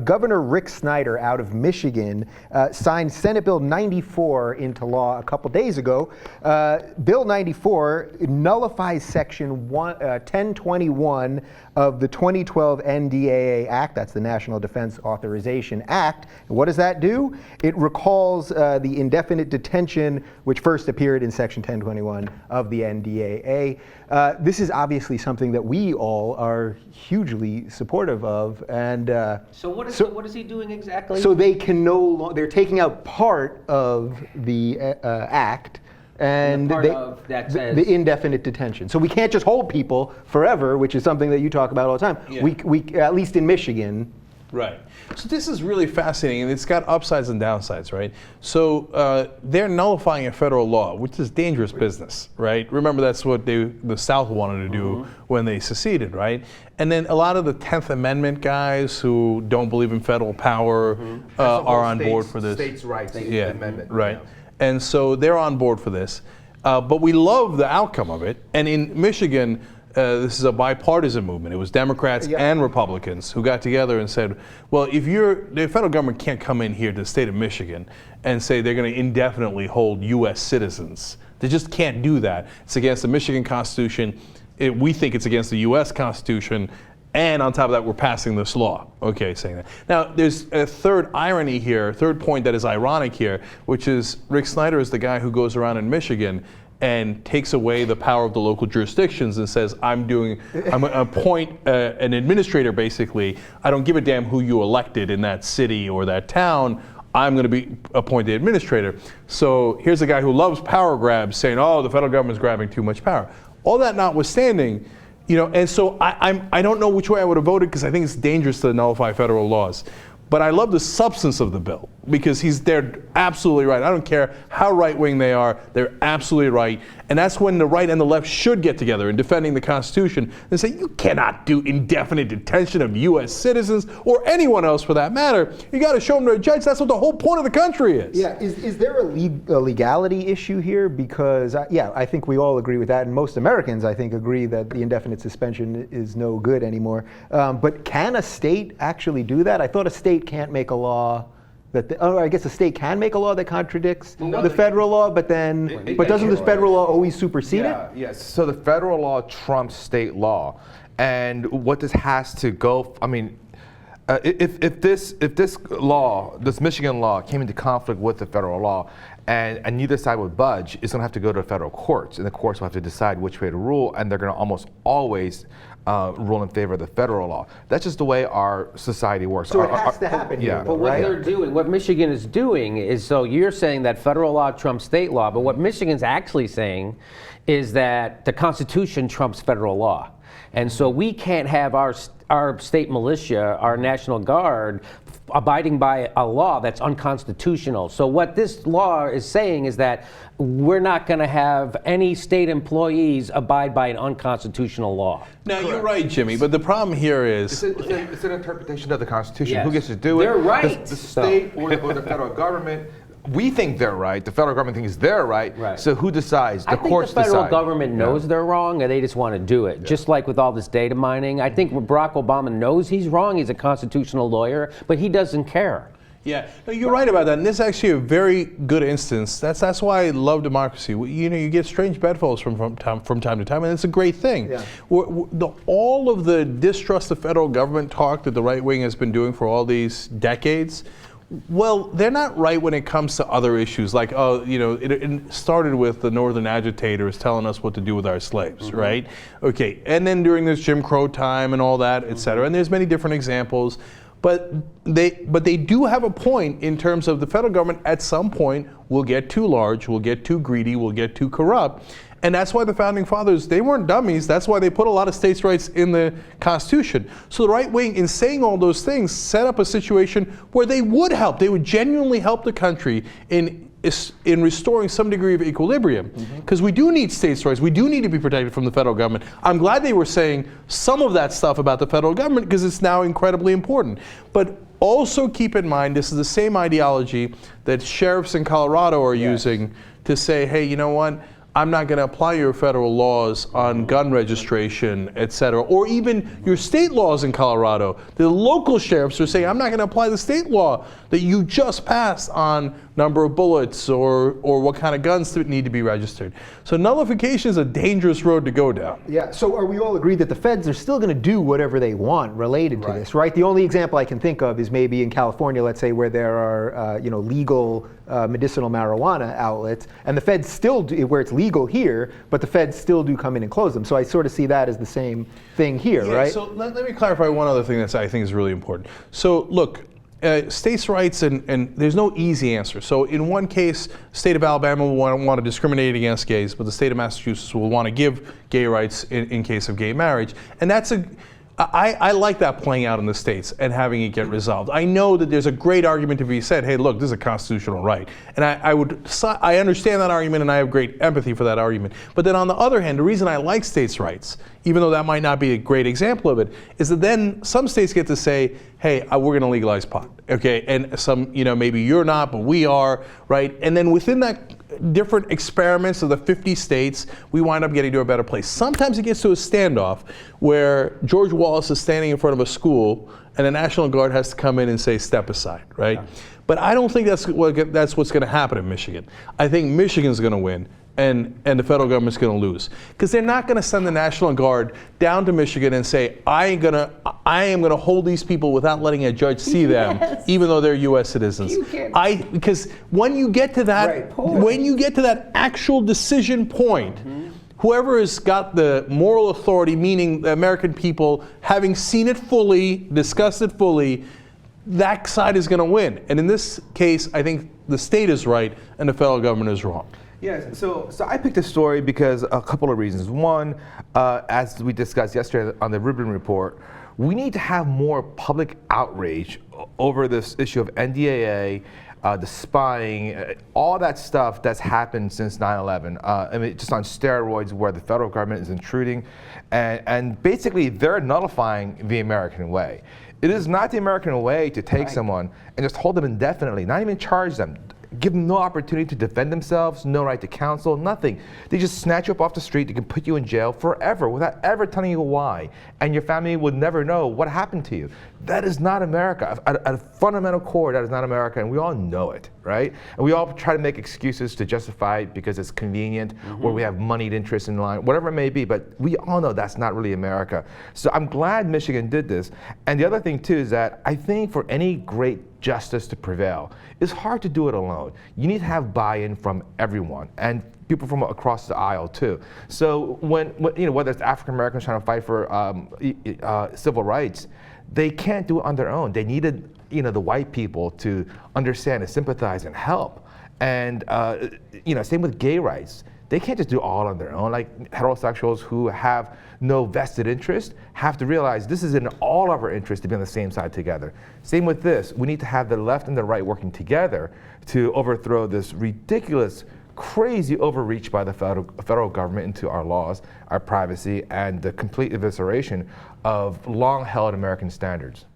Governor Rick Snyder out of Michigan signed Senate Bill 94 into law a couple days ago. Bill 94 nullifies Section 1021 of the 2012 NDAA Act. That's the National Defense Authorization Act. And what does that do? It recalls the indefinite detention, which first appeared in Section 1021 of the NDAA. This is obviously something that we all are hugely supportive of. And so what is he doing exactly? So they can no longer, they're taking out part of the act. And the indefinite detention. So we can't just hold people forever, which is something that you talk about all the time. Yeah. We at least in Michigan. Right. So this is really fascinating, and it's got upsides and downsides, right? So they're nullifying a federal law, which is dangerous business, right? Remember, that's what the South wanted to do when they seceded, right? And then a lot of the 10th Amendment guys who don't believe in federal power are on board for this. States' rights amendment. Right. Yeah. And so they're on board for this. But we love the outcome of it. And in Michigan, this is a bipartisan movement. It was Democrats and Republicans who got together and said, well, if the federal government can't come in here to the state of Michigan and say they're going to indefinitely hold U.S. citizens. They just can't do that. It's against the Michigan Constitution. We think it's against the U.S. Constitution. And on top of that, we're passing this law. Okay, saying that. Now, there's a third irony here, third point that is ironic here, which is Rick Snyder is the guy who goes around in Michigan and takes away the power of the local jurisdictions and says, I'm going to appoint an administrator, basically. I don't give a damn who you elected in that city or that town. I'm going to be appointed administrator. So here's a guy who loves power grabs saying, oh, the federal government's grabbing too much power. All that notwithstanding, and so I don't know which way I would have voted because I think it's dangerous to nullify federal laws. But I love the substance of the bill because they're absolutely right. I don't care how right-wing they are, they're absolutely right. And that's when the right and the left should get together in defending the Constitution and say, you cannot do indefinite detention of U.S. citizens or anyone else for that matter. You got to show them to a judge. That's what the whole point of the country is. Yeah, is there a legality issue here? Because, I think we all agree with that. And most Americans, I think, agree that the indefinite suspension is no good anymore. But can a state actually do that? I thought a state can't make a law I guess a state can make a law that contradicts the federal law, but doesn't the federal law always supersede it? Yes. So the federal law trumps state law, and what this has to go. I mean, if this Michigan law came into conflict with the federal law, and neither side would budge, it's going to have to go to the federal courts, and the courts will have to decide which way to rule, and they're going to almost always rule in favor of the federal law. That's just the way our society works. So it has to happen here, but what they're doing, what Michigan is doing is, so you're saying that federal law trumps state law, but what Michigan's actually saying is that the Constitution trumps federal law. And so we can't have our state militia, our National Guard, abiding by a law that's unconstitutional. So what this law is saying is that we're not going to have any state employees abide by an unconstitutional law. Now, you're right, Jimmy, but the problem here is... It's an interpretation of the Constitution. Yes. Who gets to do it? They're right. The state or the federal government. We think they're right. The federal government thinks they're right. So who decides? The courts decide. I think the federal government knows they're wrong, and they just want to do it. Yeah. Just like with all this data mining. I think Barack Obama knows he's wrong. He's a constitutional lawyer, but he doesn't care. Yeah, no, you're right about that, and this is actually a very good instance. That's why I love democracy. You get strange bedfellows from time to time, and it's a great thing. Yeah. All of the distrust of federal government talk that the right wing has been doing for all these decades. Well, they're not right when it comes to other issues, like, it started with the northern agitators telling us what to do with our slaves, right? Okay, and then during this Jim Crow time and all that, et cetera, and there's many different examples, but they do have a point in terms of the federal government at some point will get too large, will get too greedy, will get too corrupt. And that's why the Founding Fathers, they weren't dummies. That's why they put a lot of states' rights in the Constitution. So the right wing, in saying all those things, set up a situation where they would help. They would genuinely help the country in restoring some degree of equilibrium. Because we do need states' rights. We do need to be protected from the federal government. I'm glad they were saying some of that stuff about the federal government because it's now incredibly important. But also keep in mind, this is the same ideology that sheriffs in Colorado are using to say, hey, you know what? I'm not going to apply your federal laws on gun registration, et cetera, or even your state laws in Colorado. The local sheriffs are saying, I'm not going to apply the state law that you just passed on number of bullets or what kind of guns need to be registered. So nullification is a dangerous road to go down. Yeah, so are we all agreed that the feds are still going to do whatever they want related to this, right? The only example I can think of is maybe in California, let's say, where there are legal medicinal marijuana outlets, and the feds still do, where it's legal here, but the feds still do come in and close them. So I sort of see that as the same thing here, right? So let me clarify one other thing that I think is really important. So look, states' rights, and there's no easy answer. So in one case, the state of Alabama will want to discriminate against gays, but the state of Massachusetts will want to give gay rights in case of gay marriage. And I like that playing out in the states and having it get resolved. I know that there's a great argument to be said, hey, look, this is a constitutional right. And I understand that argument, and I have great empathy for that argument. But then on the other hand, the reason I like states' rights, even though that might not be a great example of it, is that then some states get to say, hey, we're going to legalize pot, okay? And some, maybe you're not, but we are, right? And then within that different experiments of the 50 states, we wind up getting to a better place. Sometimes it gets to a standoff where George Wallace is standing in front of a school and the National Guard has to come in and say, step aside, right? Yeah. But I don't think that's what's going to happen in Michigan. I think Michigan's going to win. And the federal government's going to lose, because they're not going to send the National Guard down to Michigan and say, I am going to hold these people without letting a judge see them, even though they're U.S. citizens. Because when you get to that, actual decision point, whoever has got the moral authority, meaning the American people, having seen it fully, discussed it fully, that side is going to win. And in this case, I think the state is right and the federal government is wrong. Yes, so I picked this story because a couple of reasons. One, as we discussed yesterday on the Rubin report, we need to have more public outrage over this issue of NDAA, the spying, all that stuff that's happened since 9/11. I mean, just on steroids, where the federal government is intruding, and basically they're nullifying the American way. It is not the American way to take someone and just hold them indefinitely, not even charge them. Give them no opportunity to defend themselves, no right to counsel, nothing. They just snatch you up off the street, they can put you in jail forever without ever telling you why. And your family would never know what happened to you. That is not America. At a fundamental core, that is not America, and we all know it, right? And we all try to make excuses to justify it because it's convenient, or we have moneyed interests in line, whatever it may be, but we all know that's not really America. So I'm glad Michigan did this. And the other thing too is that I think for any great justice to prevail, it's hard to do it alone. You need to have buy-in from everyone, and people from across the aisle too. So when whether it's African Americans trying to fight for civil rights, they can't do it on their own. They needed the white people to understand and sympathize and help. And same with gay rights. They can't just do it all on their own. Like heterosexuals who have no vested interest have to realize this is in all of our interest to be on the same side together. Same with this. We need to have the left and the right working together to overthrow this ridiculous, crazy overreach by the federal government into our laws, our privacy, and the complete evisceration of long-held American standards.